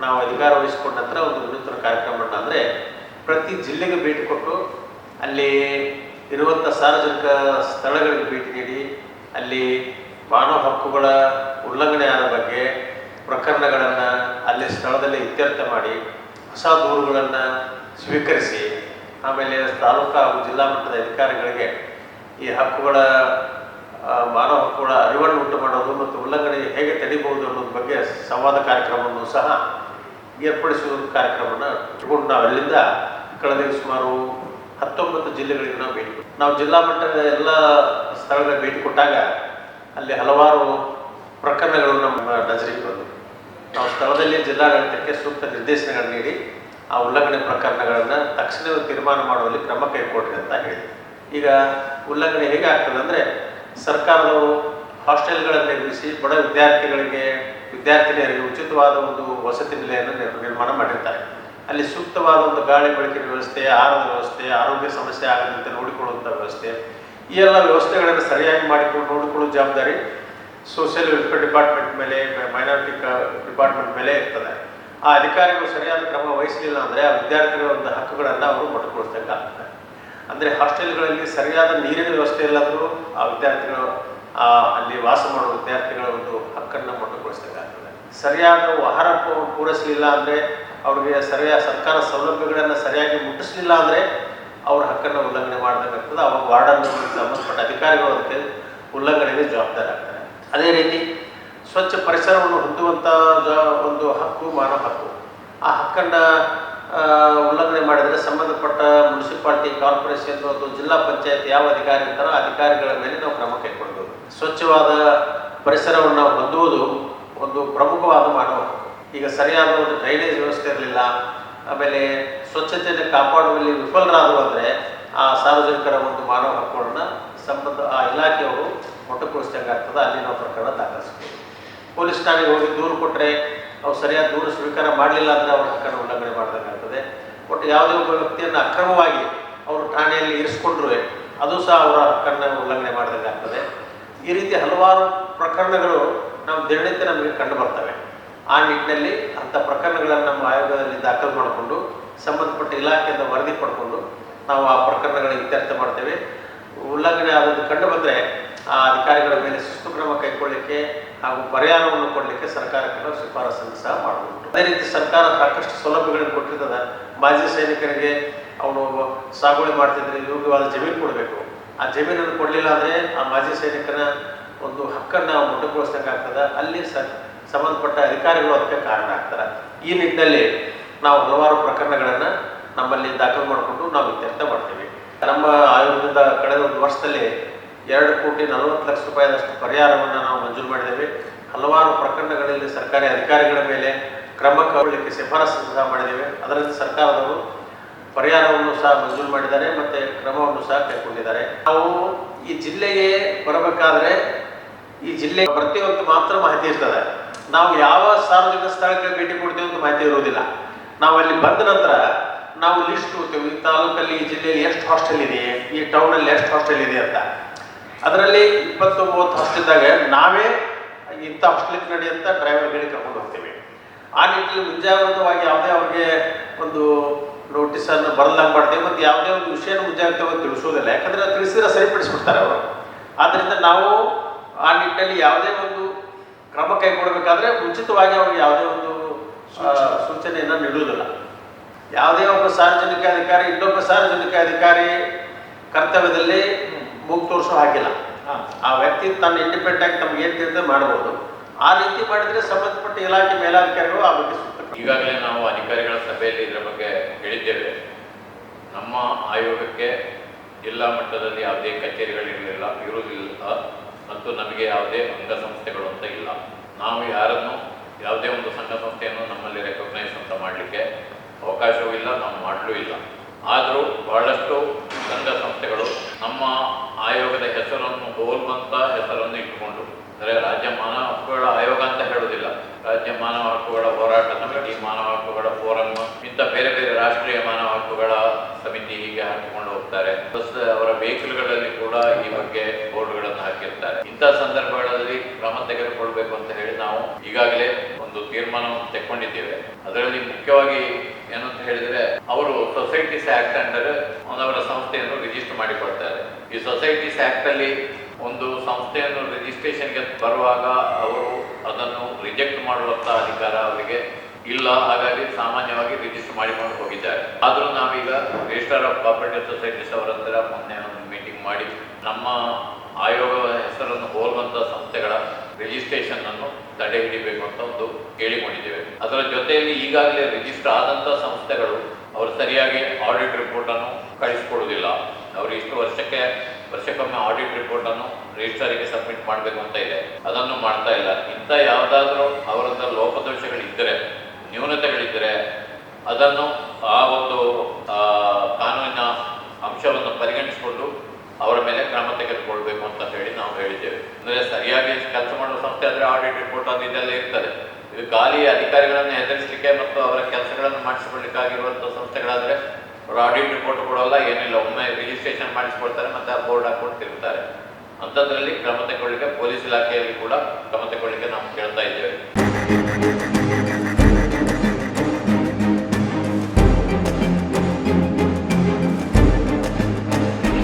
ನಾವು ಅಧಿಕಾರ ವಹಿಸಿಕೊಂಡ ನಂತರ ಒಂದು ವಿನೂತನ ಕಾರ್ಯಕ್ರಮವನ್ನು ಅಂದರೆ ಪ್ರತಿ ಜಿಲ್ಲೆಗೆ ಭೇಟಿ ಕೊಟ್ಟು ಅಲ್ಲಿ ಇರುವಂಥ ಸಾರ್ವಜನಿಕ ಸ್ಥಳಗಳಿಗೆ ಭೇಟಿ ನೀಡಿ ಅಲ್ಲಿ ಮಾನವ ಹಕ್ಕುಗಳ ಉಲ್ಲಂಘನೆ ಆದ ಬಗ್ಗೆ ಪ್ರಕರಣಗಳನ್ನು ಅಲ್ಲಿ ಸ್ಥಳದಲ್ಲಿ ಇತ್ಯರ್ಥ ಮಾಡಿ ಹೊಸ ದೂರುಗಳನ್ನು ಸ್ವೀಕರಿಸಿ ಆಮೇಲೆ ತಾಲೂಕು ಹಾಗೂ ಜಿಲ್ಲಾ ಮಟ್ಟದ ಅಧಿಕಾರಿಗಳಿಗೆ ಈ ಹಕ್ಕುಗಳ ಮಾನವ ಹಕ್ಕುಗಳ ಅರಿವನ್ನು ಉಂಟು ಮಾಡೋದು ಮತ್ತು ಉಲ್ಲಂಘನೆ ಹೇಗೆ ತಡಿಬಹುದು ಅನ್ನೋದ್ರ ಬಗ್ಗೆ ಸಂವಾದ ಕಾರ್ಯಕ್ರಮವನ್ನು ಸಹ ಏರ್ಪಡಿಸುವ ಕಾರ್ಯಕ್ರಮವನ್ನು ಇಟ್ಕೊಂಡು ನಾವು ಅಲ್ಲಿಂದ ಕಳೆದ ಸುಮಾರು 19 ಜಿಲ್ಲೆಗಳಿಗೆ ನಾವು ಭೇಟಿ ಕೊಟ್ಟು ನಾವು ಜಿಲ್ಲಾ ಮಟ್ಟದ ಎಲ್ಲ ಸ್ಥಳಗಳ ಭೇಟಿ ಕೊಟ್ಟಾಗ ಅಲ್ಲಿ ಹಲವಾರು ಪ್ರಕರಣಗಳು ನಮ್ಮ ನಜರಿಗೆ ಬಂದವು. ನಾವು ಸ್ಥಳದಲ್ಲಿ ಜಿಲ್ಲಾಡಳಿತಕ್ಕೆ ಸೂಕ್ತ ನಿರ್ದೇಶನಗಳನ್ನು ನೀಡಿ ಆ ಉಲ್ಲಂಘನೆ ಪ್ರಕರಣಗಳನ್ನು ತಕ್ಷಣವೇ ತೀರ್ಮಾನ ಮಾಡುವಲ್ಲಿ ಕ್ರಮ ಕೈಗೊಳ್ಳಿ ಅಂತ ಹೇಳಿದೆ. ಈಗ ಉಲ್ಲಂಘನೆ ಹೇಗೆ ಆಗ್ತದೆ ಅಂದರೆ ಸರ್ಕಾರದವರು ಹಾಸ್ಟೆಲ್ಗಳನ್ನು ನಿರ್ಮಿಸಿ ಬಡ ವಿದ್ಯಾರ್ಥಿನಿಯರಿಗೆ ಉಚಿತವಾದ ಒಂದು ವಸತಿ ನಿಲಯವನ್ನು ನಿರ್ಮಾಣ ಮಾಡಿರ್ತಾರೆ. ಅಲ್ಲಿ ಸೂಕ್ತವಾದ ಒಂದು ಗಾಳಿ ಬೆಳಕಿನ ವ್ಯವಸ್ಥೆ, ಆಹಾರದ ವ್ಯವಸ್ಥೆ, ಆರೋಗ್ಯ ಸಮಸ್ಯೆ ಆಗದಂತೆ ನೋಡಿಕೊಳ್ಳುವಂಥ ವ್ಯವಸ್ಥೆ, ಈ ಎಲ್ಲ ವ್ಯವಸ್ಥೆಗಳನ್ನು ಸರಿಯಾಗಿ ನೋಡಿಕೊಳ್ಳುವ ಜವಾಬ್ದಾರಿ ಸೋಷಿಯಲ್ ವೆಲ್ಫೇರ್ ಡಿಪಾರ್ಟ್ಮೆಂಟ್ ಮೇಲೆ, ಮೈನಾರಿಟಿ ಡಿಪಾರ್ಟ್ಮೆಂಟ್ ಮೇಲೆ ಇರ್ತದೆ. ಆ ಅಧಿಕಾರಿಗಳು ಸರಿಯಾದ ಕ್ರಮ ವಹಿಸಲಿಲ್ಲ ಅಂದರೆ ಆ ವಿದ್ಯಾರ್ಥಿಗಳ ಒಂದು ಹಕ್ಕುಗಳನ್ನು ಅವರು ಮೊಟಕುಗೊಳಿಸಬೇಕಾಗ್ತದೆ. ಅಂದರೆ ಹಾಸ್ಟೆಲ್ಗಳಲ್ಲಿ ಸರಿಯಾದ ನೀರಿನ ವ್ಯವಸ್ಥೆ ಇಲ್ಲದರೂ ಆ ವಿದ್ಯಾರ್ಥಿಗಳು ಅಲ್ಲಿ ವಾಸ ಮಾಡುವ ವಿದ್ಯಾರ್ಥಿಗಳ ಒಂದು ಹಕ್ಕನ್ನು ಮೊಟಕುಗೊಳಿಸಬೇಕಾಗ್ತದೆ. ಸರಿಯಾದ ಆಹಾರ ಪೂರೈಸಲಿಲ್ಲ ಅಂದರೆ ಅವ್ರಿಗೆ ಸರಿಯಾದ ಸರ್ಕಾರ ಸೌಲಭ್ಯಗಳನ್ನು ಸರಿಯಾಗಿ ಮುಟ್ಟಿಸಲಿಲ್ಲ ಅಂದರೆ ಅವ್ರ ಹಕ್ಕನ್ನು ಉಲ್ಲಂಘನೆ ಮಾಡಬೇಕಾಗ್ತದೆ. ಅವಾಗ ವಾರ್ಡನ್ ಸಂಬಂಧಪಟ್ಟ ಅಧಿಕಾರಿಗಳು ಅದಕ್ಕೆ ಉಲ್ಲಂಘನೆಗೆ ಜವಾಬ್ದಾರಿ ಆಗ್ತಾರೆ. ಅದೇ ರೀತಿ ಸ್ವಚ್ಛ ಪರಿಸರವನ್ನು ಹೊಂದುವಂಥ ಒಂದು ಹಕ್ಕು ಮಾನವ ಹಕ್ಕು. ಆ ಹಕ್ಕನ್ನು ಉಲ್ಲಂಘನೆ ಮಾಡಿದರೆ ಸಂಬಂಧಪಟ್ಟ ಮುನ್ಸಿಪಾಲ್ಟಿ, ಕಾರ್ಪೊರೇಷನ್ ಅಥವಾ ಜಿಲ್ಲಾ ಪಂಚಾಯತ್ ಯಾವ ಅಧಿಕಾರಿ ಇರ್ತಾರೋ ಆ ಅಧಿಕಾರಿಗಳ ಮೇಲೆ ನಾವು ಕ್ರಮ ಕೈಗೊಳ್ಬೋದು. ಸ್ವಚ್ಛವಾದ ಪರಿಸರವನ್ನು ಹೊಂದುವುದು ಒಂದು ಪ್ರಮುಖವಾದ ಮಾನವ ಹಕ್ಕು. ಈಗ ಸರಿಯಾದ ಒಂದು ಡ್ರೈನೇಜ್ ವ್ಯವಸ್ಥೆ ಇರಲಿಲ್ಲ, ಆಮೇಲೆ ಸ್ವಚ್ಛತೆಯನ್ನು ಕಾಪಾಡುವಲ್ಲಿ ವಿಫಲರಾದರು ಅಂದರೆ ಆ ಸಾರ್ವಜನಿಕರ ಒಂದು ಮಾನವ ಹಕ್ಕುಗಳನ್ನು ಆ ಇಲಾಖೆಯವರು ಮೊಟಕುಗೊಳಿಸಿದಂಗಾಗ್ತದೆ. ಅಲ್ಲಿ ನಾವು ಪ್ರಕರಣ ದಾಖಲಿಸ್ತೀವಿ. ಪೊಲೀಸ್ ಠಾಣೆಗೆ ಹೋಗಿ ದೂರು ಕೊಟ್ಟರೆ ಅವ್ರು ಸರಿಯಾದ ದೂರು ಸ್ವೀಕಾರ ಮಾಡಲಿಲ್ಲ ಅಂದರೆ ಅವ್ರ ಹಕ್ಕನ್ನು ಉಲ್ಲಂಘನೆ ಮಾಡಿದಂಗಾಗ್ತದೆ. ಒಟ್ಟು ಯಾವುದೇ ಒಬ್ಬ ವ್ಯಕ್ತಿಯನ್ನು ಅಕ್ರಮವಾಗಿ ಅವರು ಠಾಣೆಯಲ್ಲಿ ಇರಿಸ್ಕೊಂಡ್ರು ಅದು ಸಹ ಅವರ ಹಕ್ಕನ್ನು ಉಲ್ಲಂಘನೆ ಮಾಡಿದಂಗಾಗ್ತದೆ. ಈ ರೀತಿ ಹಲವಾರು ಪ್ರಕರಣಗಳು ನಮ್ಮ ದಿನನಿತ್ಯ ನಮಗೆ ಕಂಡು ಬರ್ತವೆ. ಆ ನಿಟ್ಟಿನಲ್ಲಿ ಅಂಥ ಪ್ರಕರಣಗಳನ್ನು ನಮ್ಮ ಆಯೋಗದಲ್ಲಿ ದಾಖಲು ಮಾಡಿಕೊಂಡು ಸಂಬಂಧಪಟ್ಟ ಇಲಾಖೆಯಿಂದ ವರದಿ ಪಡ್ಕೊಂಡು ನಾವು ಆ ಪ್ರಕರಣಗಳನ್ನು ಇತ್ಯರ್ಥ ಮಾಡ್ತೇವೆ. ಉಲ್ಲಂಘನೆ ಆದದ್ದು ಕಂಡು ಬಂದರೆ ಆ ಅಧಿಕಾರಿಗಳ ಮೇಲೆ ಶಿಸ್ತು ಕ್ರಮ ಕೈಗೊಳ್ಳಲಿಕ್ಕೆ ಹಾಗೂ ಪರಿಹಾರವನ್ನು ಕೊಡಲಿಕ್ಕೆ ಸರ್ಕಾರಕ್ಕೆ ನಾವು ಶಿಫಾರಸನ್ನು ಸಹ ಮಾಡಬಹುದು. ಅದೇ ರೀತಿ ಸರ್ಕಾರ ಸಾಕಷ್ಟು ಸೌಲಭ್ಯಗಳನ್ನು ಕೊಟ್ಟಿರ್ತದೆ. ಮಾಜಿ ಸೈನಿಕರಿಗೆ ಅವನು ಸಾಗುವಳಿ ಮಾಡ್ತಿದ್ರೆ ಯೋಗ್ಯವಾದ ಜಮೀನು ಕೊಡಬೇಕು. ಆ ಜಮೀನನ್ನು ಕೊಡಲಿಲ್ಲ ಅಂದರೆ ಆ ಮಾಜಿ ಸೈನಿಕನ ಒಂದು ಹಕ್ಕನ್ನು ಮೊಟಕುಗೊಳಿಸಬೇಕಾಗ್ತದೆ. ಅಲ್ಲಿ ಸಂಬಂಧಪಟ್ಟ ಅಧಿಕಾರಿಗಳು ಅದಕ್ಕೆ ಕಾರಣ ಆಗ್ತಾರೆ. ಈ ನಿಟ್ಟಿನಲ್ಲಿ ನಾವು ಹಲವಾರು ಪ್ರಕರಣಗಳನ್ನು ನಮ್ಮಲ್ಲಿ ದಾಖಲು ಮಾಡಿಕೊಂಡು ನಾವು ಇತ್ಯರ್ಥ ಮಾಡ್ತೀವಿ. ನಮ್ಮ ಆಯೋಗದಿಂದ ಕಳೆದ ಒಂದು ವರ್ಷದಲ್ಲಿ 2,40,00,000 ರೂಪಾಯಿದಷ್ಟು ಪರಿಹಾರವನ್ನು ನಾವು ಮಂಜೂರು ಮಾಡಿದ್ದೇವೆ. ಹಲವಾರು ಪ್ರಕರಣಗಳಲ್ಲಿ ಸರ್ಕಾರಿ ಅಧಿಕಾರಿಗಳ ಮೇಲೆ ಕ್ರಮ ಕೈಗೊಳ್ಳಲಿಕ್ಕೆ ಶಿಫಾರಸು ಸಹ ಮಾಡಿದ್ದೇವೆ. ಅದರಲ್ಲಿ ಸರ್ಕಾರದವರು ಪರಿಹಾರವನ್ನು ಸಹ ಮಂಜೂರು ಮಾಡಿದ್ದಾರೆ ಮತ್ತು ಕ್ರಮವನ್ನು ಸಹ ಕೈಗೊಂಡಿದ್ದಾರೆ. ನಾವು ಈ ಜಿಲ್ಲೆಗೆ ಬರಬೇಕಾದ್ರೆ ಈ ಜಿಲ್ಲೆ ಬರ್ತೀವಂತ ಮಾತ್ರ ಮಾಹಿತಿ ಇರ್ತದೆ. ನಾವು ಯಾವ ಸಾರ್ವಜನಿಕ ಸ್ಥಳಕ್ಕೆ ಭೇಟಿ ಕೊಡ್ತೀವಿ ಅಂತ ಮಾಹಿತಿ ಇರುವುದಿಲ್ಲ. ನಾವು ಅಲ್ಲಿ ಬಂದ ನಂತರ ನಾವು ಲಿಸ್ಟ್ ಹೋಗ್ತೇವೆ. ಈ ತಾಲೂಕಲ್ಲಿ ಈ ಜಿಲ್ಲೆಯಲ್ಲಿ ಎಷ್ಟು ಹಾಸ್ಟೆಲ್ ಇದೆ, ಈ ಟೌನಲ್ಲಿ ಎಷ್ಟು ಹಾಸ್ಟೆಲ್ ಇದೆ ಅಂತ. ಅದರಲ್ಲಿ 20-30 ಹಾಸ್ಟೆಲ್ದಾಗ ನಾವೇ ಇಂಥ ಹಾಸ್ಟೆಲ್ಗೆ ನಡಿ ಅಂತ ಡ್ರೈವರ್ಗಳಿಗೆ ಕರ್ಕೊಂಡು ಹೋಗ್ತೇವೆ. ಆ ನಿಟ್ಟಿನಲ್ಲಿ ಮುಂಜಾಗ್ರತವಾಗಿ ಯಾವುದೇ ಅವ್ರಿಗೆ ಒಂದು ನೋಟಿಸನ್ನು ಬರದಂಗೆ ಮಾಡ್ತೇವೆ ಮತ್ತು ಯಾವುದೇ ಒಂದು ವಿಷಯನ ಮುಂಜಾಗ್ರತವಾಗಿ ತಿಳಿಸೋದಿಲ್ಲ. ಯಾಕಂದರೆ ತಿಳಿಸಿದ್ರೆ ಸರಿಪಡಿಸ್ಬಿಡ್ತಾರೆ ಅವರು. ಆದ್ದರಿಂದ ನಾವು ಆ ನಿಟ್ಟಿನಲ್ಲಿ ಯಾವುದೇ ಒಂದು ಕ್ರಮ ಕೈಗೊಳ್ಳಬೇಕಾದ್ರೆ ಮುಂಚಿತವಾಗಿ ಅವ್ರಿಗೆ ಯಾವುದೇ ಒಂದು ಸೂಚನೆಯನ್ನು ನೀಡುವುದಿಲ್ಲ. ಯಾವುದೇ ಒಬ್ಬ ಸಾರ್ವಜನಿಕ ಅಧಿಕಾರಿ ಇನ್ನೊಬ್ಬ ಸಾರ್ವಜನಿಕ ಅಧಿಕಾರಿ ಕರ್ತವ್ಯದಲ್ಲಿ ಮೂಗು ತೋರಿಸೋ ಹಾಗಿಲ್ಲ. ಆ ವ್ಯಕ್ತಿ ತನ್ನ ಇಂಡಿಪೆಂಡೆಂಟ್ ಆಗಿ ತಮ್ಗೆ ಏನು ತಿಳಿದ ಮಾಡ್ಬೋದು. ಆ ರೀತಿ ಮಾಡಿದರೆ ಸಂಬಂಧಪಟ್ಟ ಇಲಾಖೆ ಮೇಲಾಧಿಕಾರಿಗಳು ಆ ಬಗ್ಗೆ ಈಗಾಗಲೇ ನಾವು ಅಧಿಕಾರಿಗಳ ಸಭೆಯಲ್ಲಿ ಇದರ ಬಗ್ಗೆ ಹೇಳಿದ್ದೇವೆ. ನಮ್ಮ ಆಯೋಗಕ್ಕೆ ಜಿಲ್ಲಾ ಮಟ್ಟದಲ್ಲಿ ಯಾವುದೇ ಕಚೇರಿಗಳಿರಲಿಲ್ಲ, ಇರುವುದಿಲ್ಲ ಮತ್ತು ನಮಗೆ ಯಾವುದೇ ಅಂಗಸಂಸ್ಥೆಗಳು ಅಂತ ಇಲ್ಲ. ನಾವು ಯಾರನ್ನು ಯಾವುದೇ ಒಂದು ಸಂಘ ಸಂಸ್ಥೆಯನ್ನು ನಮ್ಮಲ್ಲಿ ರೆಕಗ್ನೈಸ್ ಅಂತ ಮಾಡಲಿಕ್ಕೆ ಅವಕಾಶವೂ ಇಲ್ಲ, ನಾವು ಮಾಡಲೂ ಇಲ್ಲ. ಆದರೂ ಬಹಳಷ್ಟು ಸಂಘ ಸಂಸ್ಥೆಗಳು ನಮ್ಮ ಆಯೋಗದ ಹೆಸರನ್ನು ಹೋಲುವಂಥ ಹೆಸರನ್ನು ಇಟ್ಟುಕೊಂಡು, ಅಂದರೆ ರಾಜ್ಯ ಮಾನವ ಹಕ್ಕುಗಳ ಆಯೋಗ ಅಂತ ಹೇಳುವುದಿಲ್ಲ, ರಾಜ್ಯ ಮಾನವ ಹಕ್ಕುಗಳ ಹೋರಾಟ ಸಮಿತಿ, ಮಾನವ ಹಕ್ಕುಗಳ ಫೋರಮ್, ಇಂಥ ಬೇರೆ ಬೇರೆ ರಾಷ್ಟ್ರೀಯ ಮಾನವ ಹಕ್ಕುಗಳ ಸಮಿತಿ ಹೀಗೆ ಹಾಕಿಕೊಂಡು ಹೋಗ್ತಾರೆ. ಪ್ಲಸ್ ಅವರ ವೆಹಿಕಲ್ಗಳಲ್ಲಿ ಕೂಡ ಈ ಬಗ್ಗೆ ಬೋರ್ಡ್ಗಳನ್ನು ಹಾಕಿರ್ತಾರೆ. ಇಂಥ ಸಂದರ್ಭಗಳಲ್ಲಿ ಕ್ರಮ ತೆಗೆದುಕೊಳ್ಬೇಕು ಅಂತ ಹೇಳಿ ನಾವು ಈಗಾಗಲೇ ಒಂದು ತೀರ್ಮಾನವನ್ನು ತೆಕ್ಕೊಂಡಿದ್ದೇವೆ. ಅದರಲ್ಲಿ ಮುಖ್ಯವಾಗಿ ಏನು ಅಂತ ಹೇಳಿದ್ರೆ, ಅವರು ಸೊಸೈಟೀಸ್ ಆಕ್ಟ್ ಅಂಡರ್ ಅವರ ಸಂಸ್ಥೆಯನ್ನು ರಿಜಿಸ್ಟರ್ ಮಾಡಿಕೊಳ್ತಾರೆ. ಈ ಸೊಸೈಟೀಸ್ ಆಕ್ಟ್ ಅಲ್ಲಿ ಒಂದು ಸಂಸ್ಥೆಯನ್ನು ರಿಜಿಸ್ಟ್ರೇಷನ್ಗೆ ಬರುವಾಗ ಅವರು ಅದನ್ನು ರಿಜೆಕ್ಟ್ ಮಾಡುವಂತ ಅಧಿಕಾರ ಅವರಿಗೆ ಇಲ್ಲ. ಹಾಗಾಗಿ ಸಾಮಾನ್ಯವಾಗಿ ರಿಜಿಸ್ಟರ್ ಮಾಡಿಕೊಂಡು ಹೋಗಿದ್ದಾರೆ. ಆದರೂ ನಾವೀಗ ರಿಜಿಸ್ಟ್ರಾರ್ ಆಫ್ ಕೋಆಪರೇಟಿವ್ ಸೊಸೈಟೀಸ್ ಅವರ ಹತ್ರ ಮೊನ್ನೆ ಒಂದು ಮೀಟಿಂಗ್ ಮಾಡಿ ನಮ್ಮ ಆಯೋಗದ ಹೆಸರನ್ನು ಹೋಲುವಂತಹ ಸಂಸ್ಥೆಗಳ ರಿಜಿಸ್ಟ್ರೇಷನ್ ಅನ್ನು ತಡೆ ಹಿಡಿಬೇಕು ಅಂತ ಒಂದು ಕೇಳಿಕೊಂಡಿದ್ದೇವೆ. ಅದರ ಜೊತೆಯಲ್ಲಿ ಈಗಾಗಲೇ ರಿಜಿಸ್ಟರ್ ಆದಂತಹ ಸಂಸ್ಥೆಗಳು ಅವರು ಸರಿಯಾಗಿ ಆಡಿಟ್ ರಿಪೋರ್ಟ್ ಅನ್ನು ಕಳಿಸಿಕೊಡುವುದಿಲ್ಲ. ಅವರು ಇಷ್ಟು ವರ್ಷಕ್ಕೊಮ್ಮೆ ಆಡಿಟ್ ರಿಪೋರ್ಟ್ ಅನ್ನು ರಿಜಿಸ್ಟ್ರಾರಿಗೆ ಸಬ್ಮಿಟ್ ಮಾಡಬೇಕು ಅಂತ ಇದೆ, ಅದನ್ನು ಮಾಡ್ತಾ ಇಲ್ಲ. ಇಂಥ ಯಾವುದಾದ್ರೂ ಅವರದ ಲೋಪದೋಷಗಳಿದ್ದರೆ, ನ್ಯೂನತೆಗಳಿದ್ದರೆ ಅದನ್ನು ಆ ಒಂದು ಕಾನೂನಿನ ಅಂಶವನ್ನು ಪರಿಗಣಿಸಿಕೊಂಡು ಅವರ ಮೇಲೆ ಕ್ರಮ ತೆಗೆದುಕೊಳ್ಬೇಕು ಅಂತ ಹೇಳಿ ನಾವು ಹೇಳಿದ್ದೇವೆ. ಅಂದರೆ ಸರಿಯಾಗಿ ಕೆಲಸ ಮಾಡುವ ಸಂಸ್ಥೆ ಆದರೆ ಆಡಿಟ್ ರಿಪೋರ್ಟ್ ಅದು ಇದೆಲ್ಲ ಇರ್ತದೆ. ಇದು ಖಾಲಿ ಅಧಿಕಾರಿಗಳನ್ನು ಹೆದರಿಸಲಿಕ್ಕೆ ಮತ್ತು ಅವರ ಕೆಲಸಗಳನ್ನು ಮಾಡಿಸಿಕೊಳ್ಳಿಕ್ಕಾಗಿರುವಂಥ ಸಂಸ್ಥೆಗಳಾದರೆ ಅವರು ಆಡಿಟ್ ರಿಪೋರ್ಟ್ ಕೊಡೋಲ್ಲ, ಏನಿಲ್ಲ, ಒಮ್ಮೆ ರಿಜಿಸ್ಟ್ರೇಷನ್ ಮಾಡಿಸ್ಕೊಳ್ತಾರೆ ಮತ್ತೆ ಆ ಬೋರ್ಡ್ ಹಾಕೊಂಡು ತಿರುಗ್ತಾರೆ. ಅಂಥದ್ರಲ್ಲಿ ಕ್ರಮ ತೆಗೆದುಕೊಳ್ಳಿಕ್ಕೆ ಪೊಲೀಸ್ ಇಲಾಖೆಯಲ್ಲಿ ಕೂಡ ಕ್ರಮ